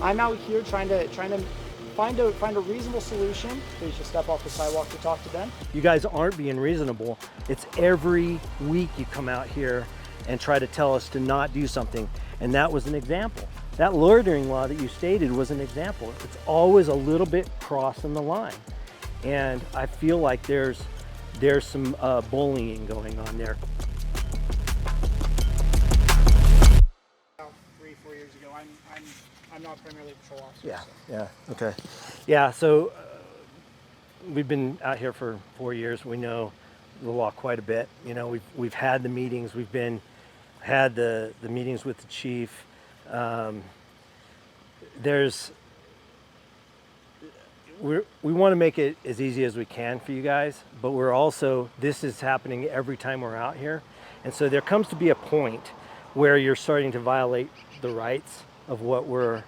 I'm out here trying to find a reasonable solution. Please just step off the sidewalk to talk to Ben. You guys aren't being reasonable. It's every week you come out here and try to tell us to not do something, and that was an example. That loitering law that you stated was an example. It's always a little bit crossing the line, and I feel like there's some bullying going on there. About 3-4 years ago, I'm not primarily a patrol officer. Yeah, So. yeah, okay. Yeah, so we've been out here for 4 years. We know the law quite a bit. You know, we've had the meetings. We've had the meetings with the chief. We want to make it as easy as we can for you guys, but we're also, this is happening every time we're out here. And so there comes to be a point where you're starting to violate the rights of what we're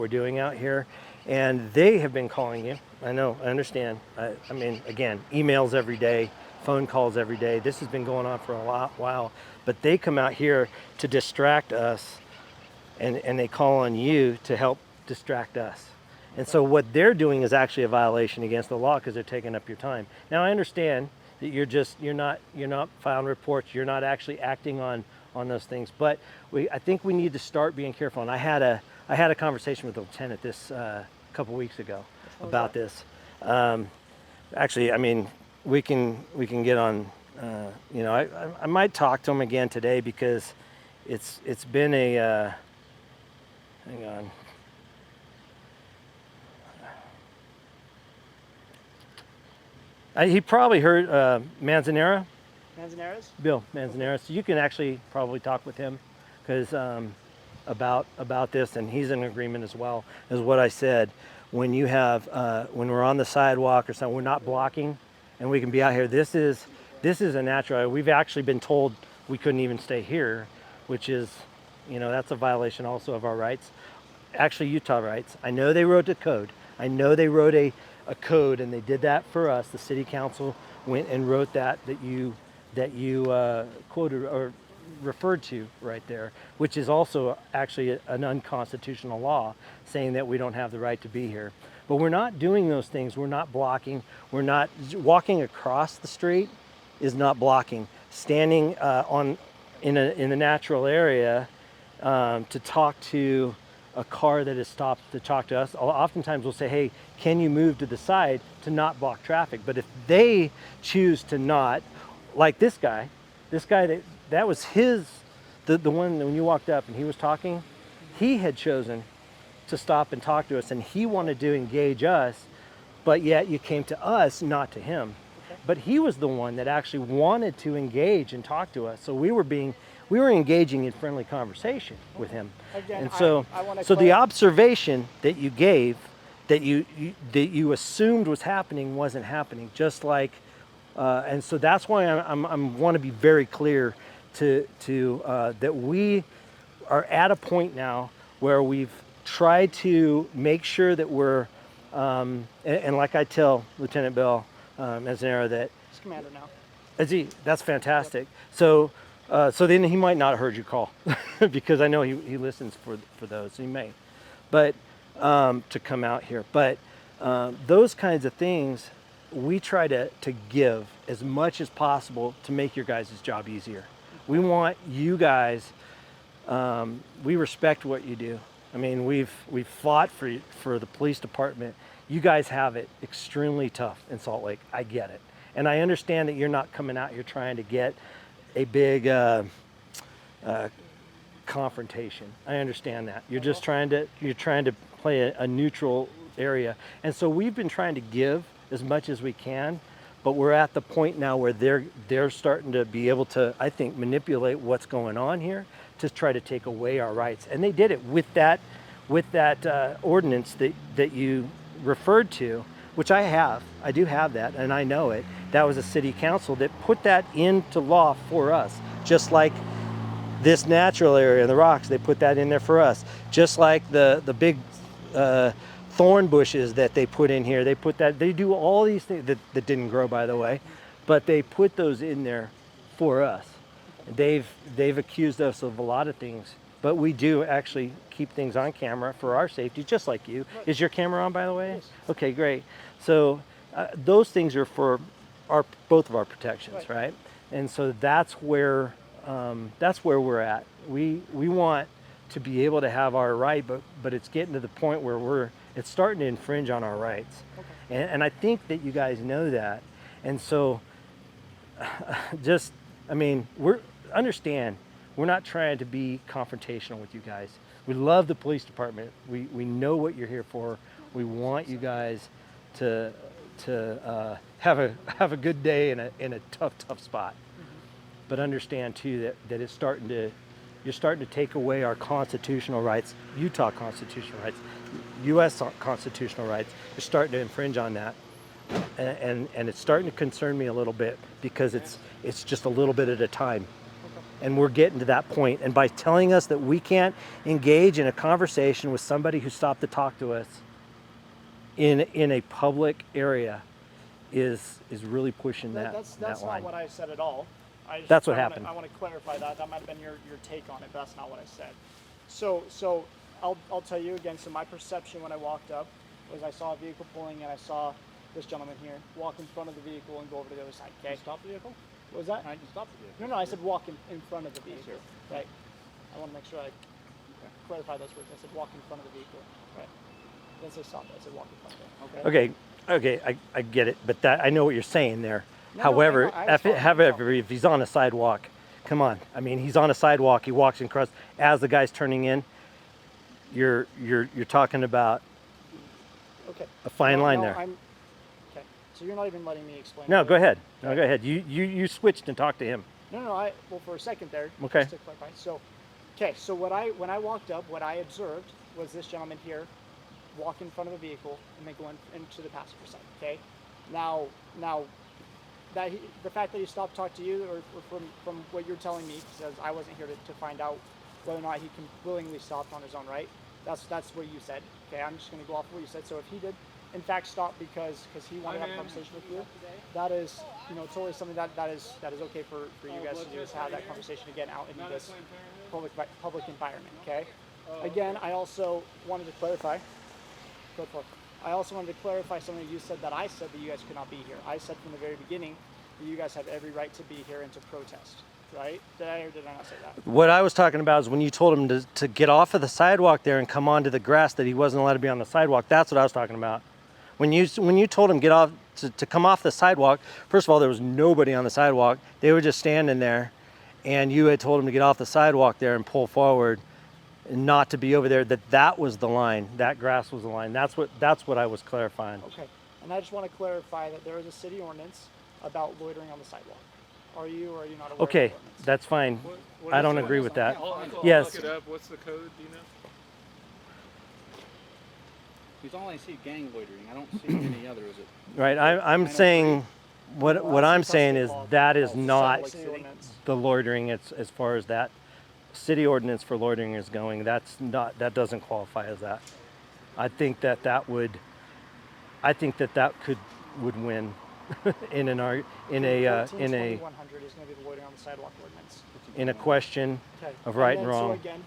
doing out here. And they have been calling you. I know, I understand. I mean, again, emails every day, phone calls every day. This has been going on for a while, but they come out here to distract us, and they call on you to help distract us. And so what they're doing is actually a violation against the law because they're taking up your time. Now I understand that you're not filing reports, you're not actually acting on those things, but I think we need to start being careful. And I had a conversation with the lieutenant this couple weeks ago about this. Actually, I mean, we can get on. You know, I might talk to him again today because it's been a. Hang on. He probably heard Manzanera. Manzanares? Bill Manzanera. So you can actually probably talk with him because about this, and he's in agreement as well as what I said. When you have when we're on the sidewalk or something, we're not blocking, and we can be out here. This is a natural. We've actually been told we couldn't even stay here, which is, you know, that's a violation also of our rights. Actually, Utah rights. I know they wrote the code. I know they wrote a code, and they did that for us. The city council went and wrote that you quoted or referred to right there, which is also actually an unconstitutional law saying that we don't have the right to be here. But we're not doing those things. We're not blocking. We're not walking across the street is not blocking. Standing in a natural area to talk to a car that has stopped to talk to us. Oftentimes we'll say, hey, can you move to the side to not block traffic? But if they choose to not, like this guy that was the one when you walked up and he was talking, he had chosen to stop and talk to us, and he wanted to engage us, but yet you came to us, not to him. Okay. But he was the one that actually wanted to engage and talk to us. So we were engaging in friendly conversation with him. Again, and so so the observation that you gave, that you assumed was happening, wasn't happening. Just like, and so that's why I want to be very clear to that we are at a point now where we've tried to make sure that we're, and like I tell Lieutenant Bill Manzanera that he's commander now. That's fantastic. Yep. So then he might not have heard you call because I know he listens for those. So he may, but to come out here. But those kinds of things, we try to give as much as possible to make your guys' job easier. We want you guys. We respect what you do. I mean, we've fought for the police department. You guys have it extremely tough in Salt Lake. I get it, and I understand that you're not coming out here trying to get a big confrontation. I understand that. You're just trying to play a neutral area. And so we've been trying to give as much as we can, but we're at the point now where they're starting to be able to, I think, manipulate what's going on here to try to take away our rights. And they did it with that ordinance that you referred to, which I do have that, and I know it. That was a city council that put that into law for us, just like this natural area in the rocks, they put that in there for us. Just like the big thorn bushes that they put in here, they do all these things that didn't grow, by the way, but they put those in there for us. They've accused us of a lot of things but we do actually keep things on camera for our safety, just like you. Right. Is your camera on, by the way? Yes. Okay, great. So those things are for both of our protections, right? And so that's where we're at. We want to be able to have our right, but it's getting to the point where it's starting to infringe on our rights. Okay. And I think that you guys know that. And so just, I mean, understand, we're not trying to be confrontational with you guys. We love the police department. We know what you're here for. We want you guys to have a good day in a tough spot. But understand too that it's you're starting to take away our constitutional rights, Utah constitutional rights, U.S. constitutional rights. You're starting to infringe on that, and it's starting to concern me a little bit because it's just a little bit at a time, and we're getting to that point. And by telling us that we can't engage in a conversation with somebody who stopped to talk to us in a public area is really pushing That's that line. not what I said at all. That's what happened. I want to clarify that. That might have been your take on it, but that's not what I said. So I'll tell you again. So my perception when I walked up was I saw a vehicle pulling, and I saw this gentleman here walk in front of the vehicle and go over to the other side. Okay. Stop the vehicle? What was that? I can stop the vehicle. No, I said walk in front of the vehicle. Right. I want to make sure I clarify those words. I said walk in front of the vehicle. Right. I didn't say stop. I said walk in front of it. Okay, I get it, but I know what you're saying there. No, However, I was following however, if he's on a sidewalk, come on. I mean, he's on a sidewalk. He walks across as the guy's turning in. You're talking about Okay. a fine line there. Okay. So you're not even letting me explain. No, it. go ahead. No, go ahead. You switched and talked to him. No. Well, for a second there. Okay. Just to clarify. So when I walked up, what I observed was this gentleman here walk in front of a vehicle and then go into the passenger side. Okay. Now that the fact that he stopped to talk to you, or from what you're telling me, because I wasn't here to find out whether or not he willingly stopped on his own right. That's what you said. Okay. I'm just going to go off of what you said. So if he did in fact stop because he wanted to have a conversation with you, that is totally something that is okay for you guys to do, is have that conversation again out in this public environment. Okay. Again, I also wanted to clarify. I also wanted to clarify something you said that I said that you guys could not be here. I said from the very beginning that you guys have every right to be here and to protest. Right? Did I or did I not say that? What I was talking about is when you told him to get off of the sidewalk there and come onto the grass, that he wasn't allowed to be on the sidewalk. That's what I was talking about. When you told him get off to come off the sidewalk, first of all, there was nobody on the sidewalk. They were just standing there, and you had told him to get off the sidewalk there and pull forward, and not to be over there. That was the line. That grass was the line. That's what I was clarifying. Okay. And I just want to clarify that there is a city ordinance about loitering on the sidewalk. Are you or are you not aware Okay, of the ordinance? that's fine. What I is don't the agree ordinance? with that. I'll Yes. look it up. What's the code? Do you know? Because all I see gang loitering. I don't see any other. Is it? Right. I'm saying what I'm saying is that is not City ordinance. the loitering. It's as far as that city ordinance for loitering is going. That doesn't qualify as that. I think that would win in a 14100 is going to be the loitering on the sidewalk ordinance. in a question Okay. of right and then, wrong. So again,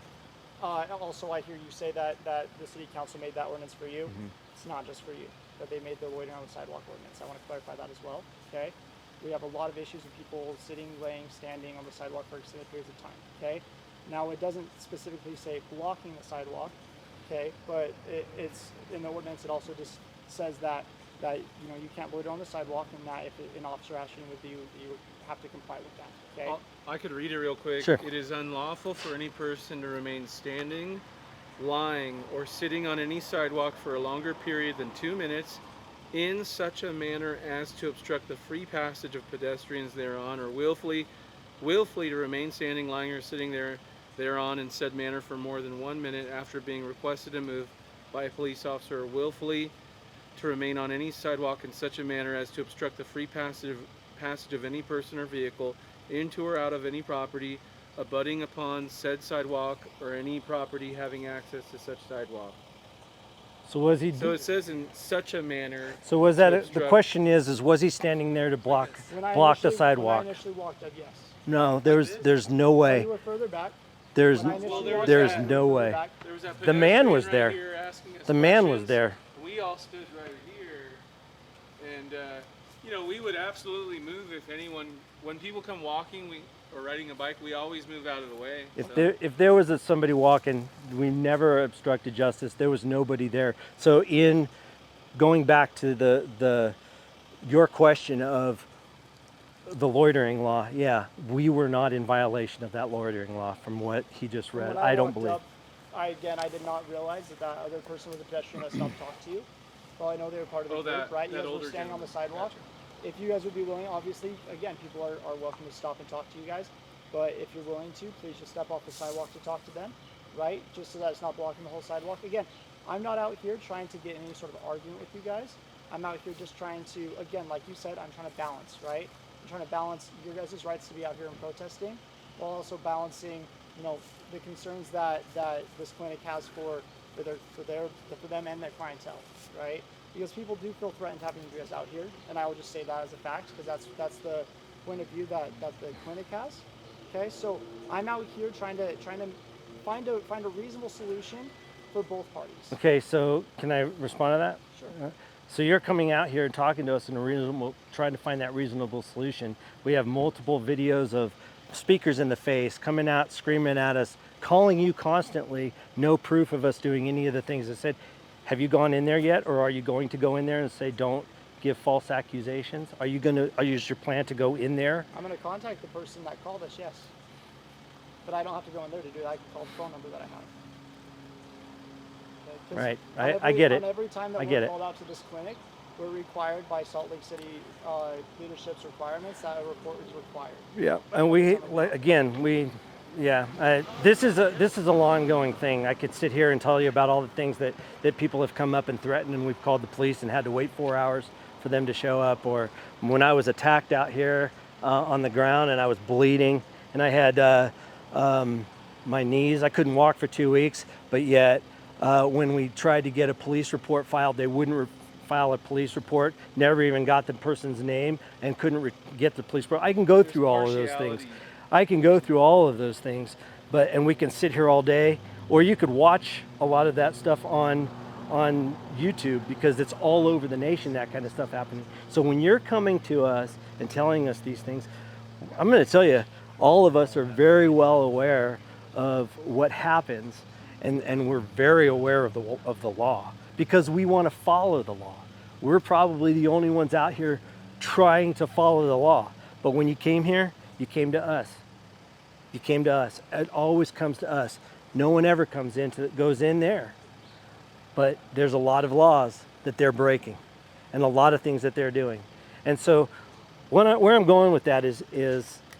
also I hear you say that the city council made that ordinance for you. Mm-hmm. It's not just for you. That they made the loitering on the sidewalk ordinance. I want to clarify that as well. Okay. We have a lot of issues with people sitting, laying, standing on the sidewalk for extended periods of time. Okay. Now it doesn't specifically say blocking the sidewalk. Okay, but it's in the ordinance. It also just says that you can't loiter on the sidewalk, and that if an officer asks you with you have to comply with that. Okay. I could read it real quick. Sure. It is unlawful for any person to remain standing, lying, or sitting on any sidewalk for a longer period than 2 minutes in such a manner as to obstruct the free passage of pedestrians thereon, or willfully to remain standing, lying, or sitting thereon in said manner for more than 1 minute after being requested to move by a police officer, or willfully to remain on any sidewalk in such a manner as to obstruct the free passage of any person or vehicle into or out of any property abutting upon said sidewalk, or any property having access to such sidewalk. So was he? So it says in such a manner. So was that to the obstruct- question is was he standing there to block the When I sidewalk? initially walked up, yes. No, there's no When way. you were further back. There's When I initially walked there's up, no we were way. back. There was that The man was pedestrian right there. here asking us The man was questions. there. We all stood right here, and you know, we would absolutely move if anyone, when people come walking, or riding a bike, we always move out of the way. If there was somebody walking, we never obstructed justice. There was nobody there. So in going back to your question of the loitering law, yeah, we were not in violation of that loitering law from what he just When read. I I don't walked believe. up, I did not realize that that other person was a pedestrian that stopped to talk to you. Well, I know they were part of the Oh, group, that- right? You that guys were older standing on the gentleman. sidewalk. Gotcha. If you guys would be willing, obviously, again, people are welcome to stop and talk to you guys. But if you're willing to, please just step off the sidewalk to talk to them, right? Just so that it's not blocking the whole sidewalk. Again, I'm not out here trying to get any sort of argument with you guys. I'm out here just trying to, again, like you said, I'm trying to balance, right? I'm trying to balance your guys' rights to be out here and protesting, while also balancing, you know, the concerns that this clinic has for them and their clientele, right? Because people do feel threatened having you guys out here, and I will just say that as a fact, because that's the point of view that the clinic has. Okay, so I'm out here trying to find a reasonable solution for both parties. Okay, so can I respond to that? Sure. So you're coming out here and talking to us in a reasonable, trying to find that reasonable solution. We have multiple videos of speakers in the face coming out, screaming at us, calling you constantly, no proof of us doing any of the things I said. Have you gone in there yet, or are you going to go in there and say, don't give false accusations? Is your plan to go in there? I'm gonna contact the person that called us, yes. But I don't have to go in there to do that. I can call the phone number that I have. Okay, 'cause Right, on I get it. On every time that I get we're it. called out to this clinic, we're required by Salt Lake City leadership's requirements that a report is required. Yeah, and this is a long going thing. I could sit here and tell you about all the things that people have come up and threatened, and we've called the police and had to wait 4 hours for them to show up. Or when I was attacked out here on the ground and I was bleeding and I had my knees, I couldn't walk for 2 weeks, but yet when we tried to get a police report filed, they wouldn't file a police report, never even got the person's name, and couldn't get the police report. I can go through all of those things. I can go through all of those things, and we can sit here all day, or you could watch a lot of that stuff on YouTube, because it's all over the nation, that kind of stuff happening. So when you're coming to us and telling us these things, I'm going to tell you, all of us are very well aware of what happens, and we're very aware of the law, because we want to follow the law. We're probably the only ones out here trying to follow the law. But when you came here, you came to us. You came to us. It always comes to us. No one ever goes in there. But there's a lot of laws that they're breaking, and a lot of things that they're doing. And so where I'm going with that is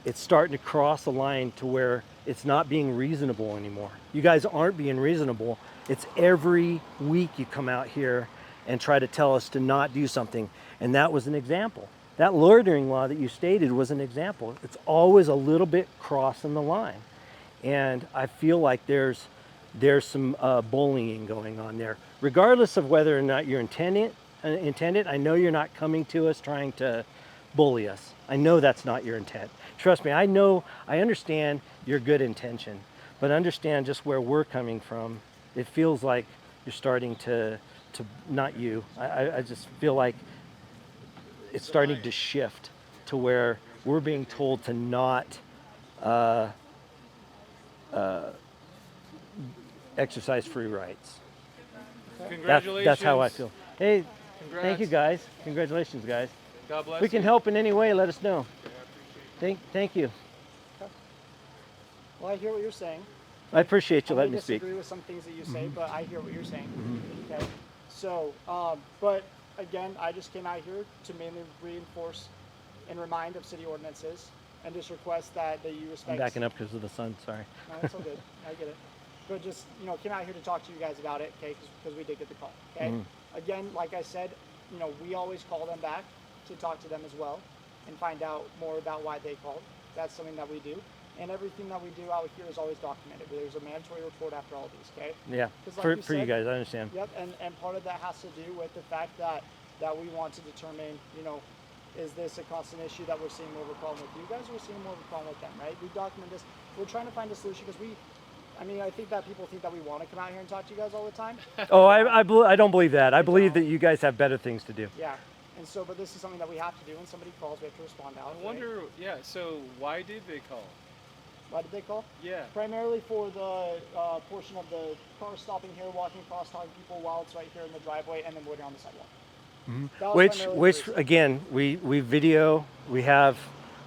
it's starting to cross a line to where it's not being reasonable anymore. You guys aren't being reasonable. It's every week you come out here and try to tell us to not do something. And that was an example. That loitering law that you stated was an example. It's always a little bit crossing the line. And I feel like there's some bullying going on there. Regardless of whether or not you're intended, I know you're not coming to us trying to bully us. I know that's not your intent. Trust me, I understand your good intention, but understand just where we're coming from. It feels like you're starting to not you. I just feel like it's starting to shift to where we're being told to not exercise free rights. Congratulations. That's how I feel. Hey, Congrats. thank you guys. Congratulations, guys. God bless We can you. help in any way. Let us know. Thank you. Well, I hear what you're saying. I appreciate you I may letting me speak. disagree with some things that you say, but I hear what you're saying. Okay. So, but again, I just came out here to mainly reinforce and remind of city ordinances, and just request that you respect. I'm backing up because of the sun. Sorry. No, it's all good. I get it. But just, came out here to talk to you guys about it, okay? Because we did get the call, okay? Again, like I said, we always call them back to talk to them as well and find out more about why they called. That's something that we do. And everything that we do out here is always documented. There's a mandatory report after all of these, okay? Yeah. 'Cause like For you you said- guys, I understand. Yep, and part of that has to do with the fact that we want to determine, is this a constant issue that we're seeing more of a problem with you guys, or we're seeing more of a problem with them, right? We document this. We're trying to find a solution because I mean, I think that people think that we want to come out here and talk to you guys all the time. Oh, I don't believe that. I believe don't. that you guys have better things to do. Yeah. And so, but this is something that we have to do. When somebody calls, we have to respond out. I wonder, yeah, so why did they call? Why did they call? Yeah. Primarily for the portion of the car stopping here, walking across, talking to people while it's right here in the driveway, and then loitering on the sidewalk. That was primarily the Which reason. again, we video, we have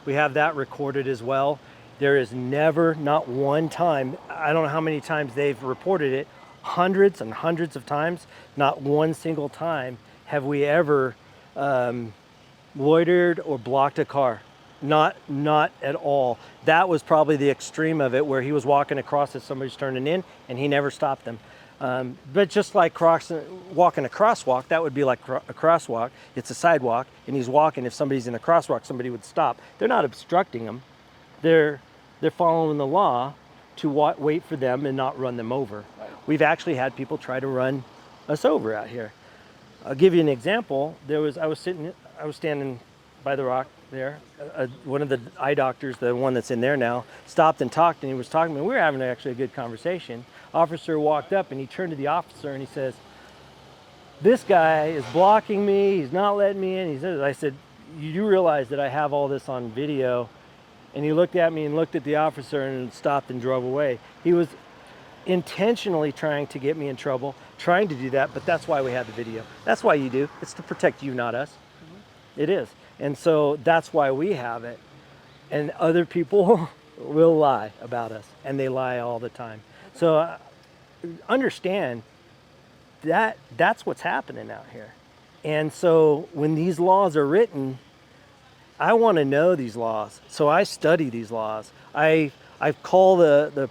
that recorded as well. There is never, not one time, I don't know how many times they've reported it, hundreds and hundreds of times, not one single time have we ever loitered or blocked a car. Not at all. That was probably the extreme of it, where he was walking across as somebody's turning in and he never stopped them. But just like walking a crosswalk, that would be like a crosswalk. It's a sidewalk and he's walking. If somebody's in a crosswalk, somebody would stop. They're not obstructing them. They're following the law to wait for them and not run them over. We've actually had people try to run us over out here. I'll give you an example. I was standing by the rock there. One of the eye doctors, the one that's in there now, stopped and talked, and he was talking to me. We were having actually a good conversation. Officer walked up and he turned to the officer and he says, "This guy is blocking me. He's not letting me in." I said, "You do realize that I have all this on video?" And he looked at me and looked at the officer and stopped and drove away. He was intentionally trying to get me in trouble, trying to do that, but that's why we had the video. That's why you do. It's to protect you, not us. It is. And so that's why we have it. And other people will lie about us, and they lie all the time. So understand that that's what's happening out here. And so when these laws are written, I want to know these laws. So I study these laws. I call the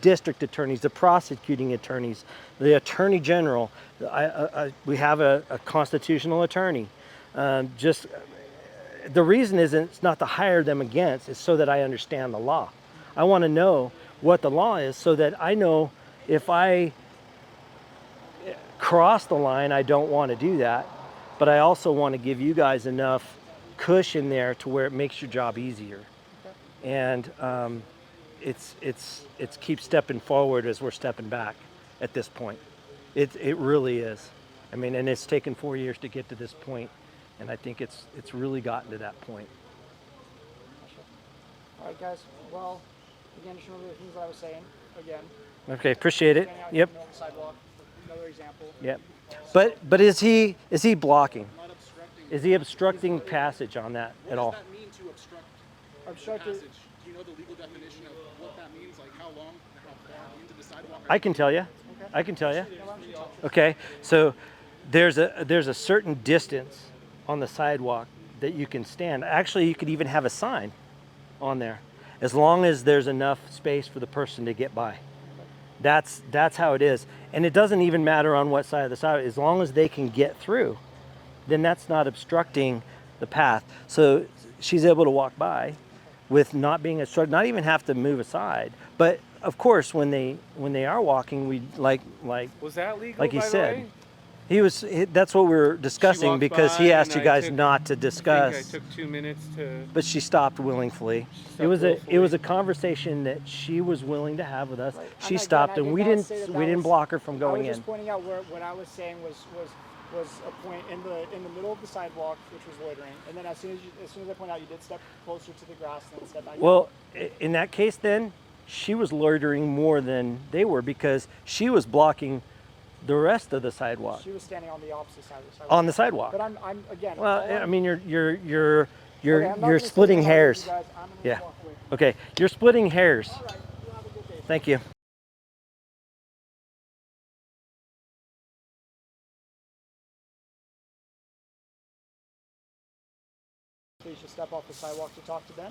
district attorneys, the prosecuting attorneys, the attorney general. We have a constitutional attorney. Just the reason it's not to hire them against, it's so that I understand the law. I want to know what the law is so that I know if I cross the line, I don't want to do that. But I also want to give you guys enough cushion there to where it makes your job easier. Okay. And it's keep stepping forward as we're stepping back at this point. It really is. I mean, and it's taken 4 years to get to this point, and I think it's really gotten to that point. All right, guys. Well, again, just remember the things that I was saying. Again. Okay, appreciate it. Standing out Yep. in the middle of the sidewalk. Another example. Yep. But is he blocking? Not obstructing. Is he obstructing passage on that at all? What does that mean to obstruct Obstructed. passage? Do you know the legal definition of what that means? Like how long, how far into the sidewalk? I can tell you. I can tell you. Okay, so there's a certain distance on the sidewalk that you can stand. Actually, you could even have a sign on there, as long as there's enough space for the person to get by. That's how it is, and it doesn't even matter on what side of the sidewalk. As long as they can get through, then that's not obstructing the path. So she's able to walk by with not being obstructed, not even have to move aside. But of course, when they are walking, we like Was that legal? like he by the said. way? That's what we were discussing, walked because he by asked and you I guys took- not to I discuss. think I took 2 minutes to. But she stopped willingly. stopped It was willfully. a conversation that she was willing to have with us. Right. She And stopped, again, I and we did not didn't say that we didn't was- block her from I going was in. just pointing out where what I was saying was a point in the middle of the sidewalk, which was loitering, and then as soon as I point out, you did step closer to the grass and then step back. Well, in that case, then she was loitering more than they were, because she was blocking the rest of the sidewalk She was standing on the opposite side of the sidewalk. on the sidewalk. But I'm again. Well, all I mean, you're okay, I'm not you're gonna splitting sit here and argue with hairs. you guys. I'm gonna Yeah. walk away. Okay, you're splitting hairs. All right. You have a good day. Thank you. Please just step off the sidewalk to talk to them.